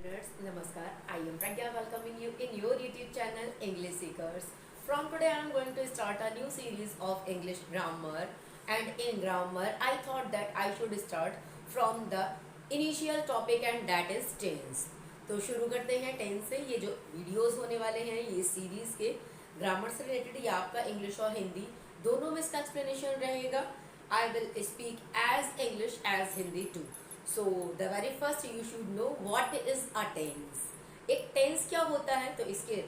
Learners, Namaskar. I am Pragya welcoming you in your YouTube channel English Seekers. From today I am going to start a new series of English grammar, and in grammar I thought that I should start from the initial topic and that is tense. तो शुरू करते हैं tense से। ये जो videos होने वाले हैं ये सीरीज के ग्रामर से रिलेटेड या आपका इंग्लिश और हिंदी दोनों में इसका एक्सप्लेनेशन रहेगा। I will speak as English as Hindi too. So the very first you should know what is a tense. एक टेंस क्या होता है, तो इसके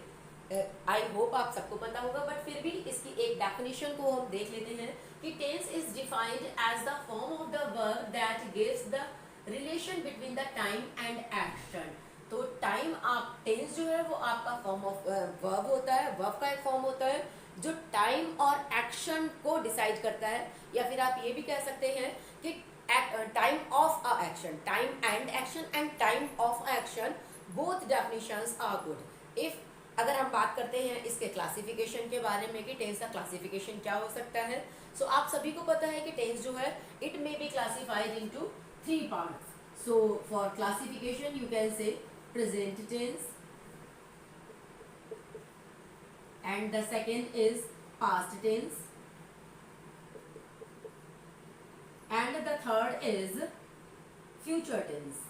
आई होप आप सबको पता होगा, बट फिर भी इसकी एक डेफिनेशन को हम देख लेते हैं कि tense is defined as the form of the verb that gives the relation between the time and action. तो टाइम आप टेंस जो है वो आपका फॉर्म ऑफ वर्ब होता है, वर्ब का एक फॉर्म होता है जो टाइम और एक्शन को डिसाइड करता है, या फिर आप ये भी कह सकते हैं कि time of a action, time and action and time of action, both definitions are good. If अगर हम बात करते हैं इसके क्लासिफिकेशन के बारे में कि टेंस का क्लासिफिकेशन क्या हो सकता है, सो आप सभी को पता है कि टेंस जो है it may be classified into 3 parts. So for classification you can say present tense, and the second is past tense, and the third is future tense.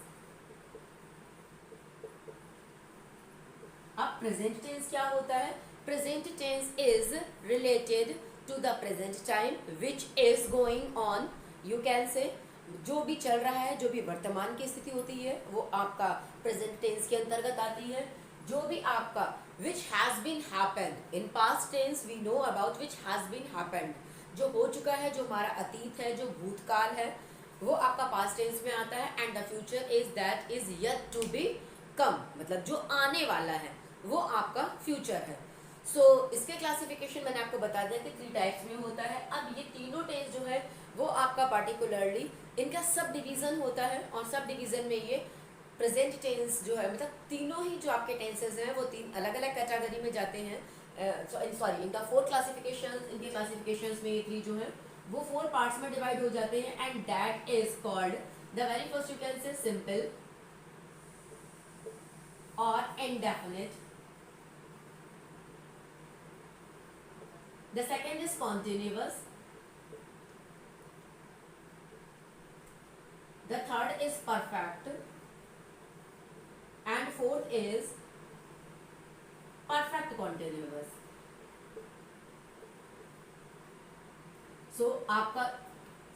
अब present tense क्या होता है? Present tense is related to the present time which is going on. You can say जो भी चल रहा है, जो भी वर्तमान की स्थिति होती है वो आपका प्रेजेंट टेंस के अंतर्गत आती है। जो भी आपका which has been happened in past tense, we know about which has been happened, जो हो चुका है, जो हमारा अतीत है, जो भूतकाल है, वो आपका पास्ट टेंस में आता है। And the future is that is yet to be come, मतलब जो आने वाला है वो आपका फ्यूचर है। इसके क्लासिफिकेशन मैंने आपको बता दिया कि 3 टाइप्स में होता है। अब ये तीनों टेंस जो है वो आपका पार्टिकुलरली इनका सब डिवीजन होता है, और सब डिवीजन में ये प्रेजेंट टेंस जो है, मतलब तीनों ही जो आपके टेंसेस हैं वो 3 अलग अलग कैटेगरी में जाते हैं। सॉरी, इनका 4 क्लासिफिकेशन, इनके क्लासिफिकेशंस में ये 3 जो है वो 4 पार्ट्स में डिवाइड हो जाते हैं, and that is called the very first you can say simple और indefinite. The second is continuous. The third is perfect. And fourth is perfect continuous. So आपका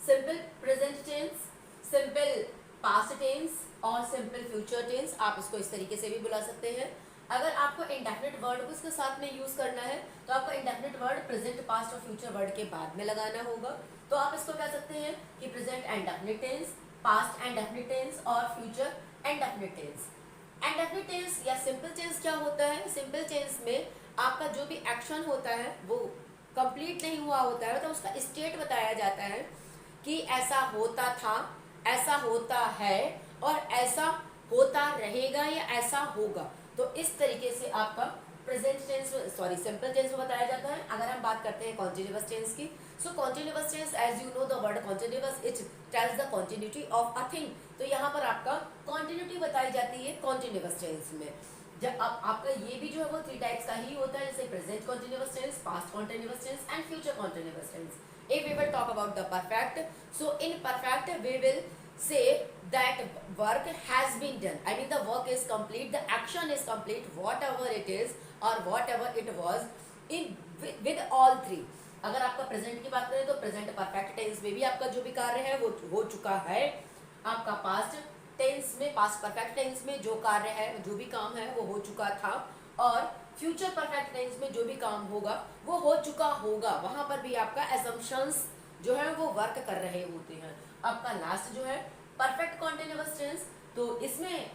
simple present tense, simple past tense और simple future tense, आप इसको इस तरीके से भी बुला सकते हैं। अगर आपको इंडेफिनिट वर्ड को इसके साथ में यूज करना है तो आपको इंडेफिनिट वर्ड प्रेजेंट, पास्ट और फ्यूचर वर्ड के बाद में लगाना होगा। तो आप इसको कह सकते हैं कि present indefinite tense, past indefinite tense और future indefinite tense. Indefinite tense या सिंपल टेंस क्या होता है? सिंपल टेंस में आपका जो भी एक्शन होता है वो कंप्लीट नहीं हुआ होता है, तो उसका स्टेट बताया जाता है कि ऐसा होता था, ऐसा होता है और ऐसा होता रहेगा या ऐसा होगा। तो इस तरीके से आपका present tense, sorry simple tense में बताया जाता है। अगर हम बात करते हैं कॉन्टिन्यूअस टेंस की, so continuous tense as you know the word continuous, it tells the continuity of a thing. तो यहाँ पर आपका कॉन्टिन्यूटी बताई जाती है कॉन्टिन्यूअस टेंस में। जब आपका ये भी जो है वो 3 टाइप्स का ही होता है, जैसे present continuous tense, past continuous tense and future continuous tense. If we will talk about the perfect, so in perfect we will say that work has been done. I mean the work is complete, the action is complete, whatever it is or whatever it was in with all 3. अगर आपका present की बात करें तो present perfect tense में भी आपका जो भी कार्य है वो हो चुका है। आपका पास्ट टेंस में, पास्ट परफेक्ट टेंस में जो कार्य है, जो भी काम है वो हो चुका था, और फ्यूचर परफेक्ट टेंस में जो भी काम होगा वो हो चुका होगा। वहां पर भी आपका एजम्पशंस जो है वो वर्क कर रहे होते हैं। आपका लास्ट जो है परफेक्ट कॉन्टिन्यूअस टेंस, तो इसमें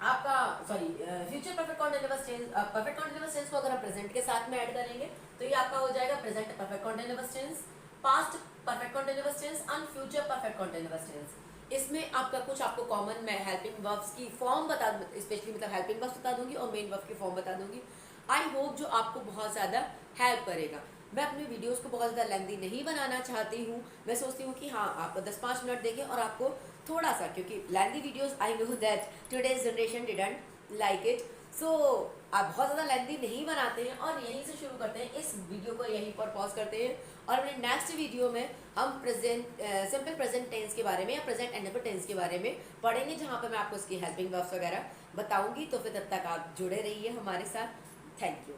आपका sorry future perfect continuous tense, perfect continuous tense को अगर हम प्रेजेंट के साथ में ऐड करेंगे तो ये आपका हो जाएगा present perfect continuous tense, past perfect continuous tense and future perfect continuous tense. इसमें आपका कुछ आपको कॉमन, मैं हेल्पिंग वर्ब्स की फॉर्म बता, स्पेशली मतलब हेल्पिंग वर्ब्स बता दूंगी और मेन वर्ब की फॉर्म बता दूंगी। आई होप जो आपको बहुत ज़्यादा हेल्प करेगा। मैं अपने वीडियोस को बहुत ज़्यादा लेंथी नहीं बनाना चाहती हूँ। मैं सोचती हूँ कि हाँ आप 10-5 मिनट देखें और आपको थोड़ा सा, क्योंकि lengthy videos I know that today's generation didn't like it, so आप बहुत ज़्यादा लेंथी नहीं बनाते हैं और यहीं से शुरू करते हैं। इस वीडियो को यहीं पर पॉज करते हैं और अपने नेक्स्ट वीडियो में हम सिंपल प्रेजेंट टेंस के बारे में या प्रेजेंट एंड टेंस के बारे में पढ़ेंगे, जहाँ पर मैं आपको उसकी हेल्पिंग वर्ब्स वगैरह बताऊंगी। तो फिर तब तक आप जुड़े रहिए हमारे साथ। Thank you.